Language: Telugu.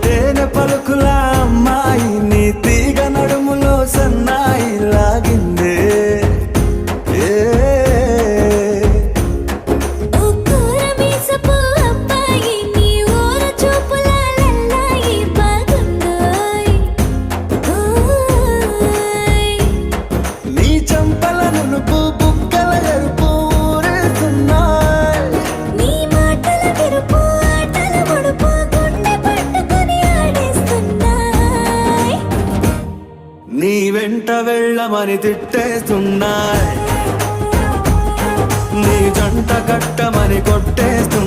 తేనె పలుకుల అమ్మాయి నీ తీగ నడుములో సన్నాయి లాగిందే ఏ నీ వెంట వెళ్ళమని తిట్టేస్తున్నాయి నీ జంట కట్టమని కొట్టేస్తున్నా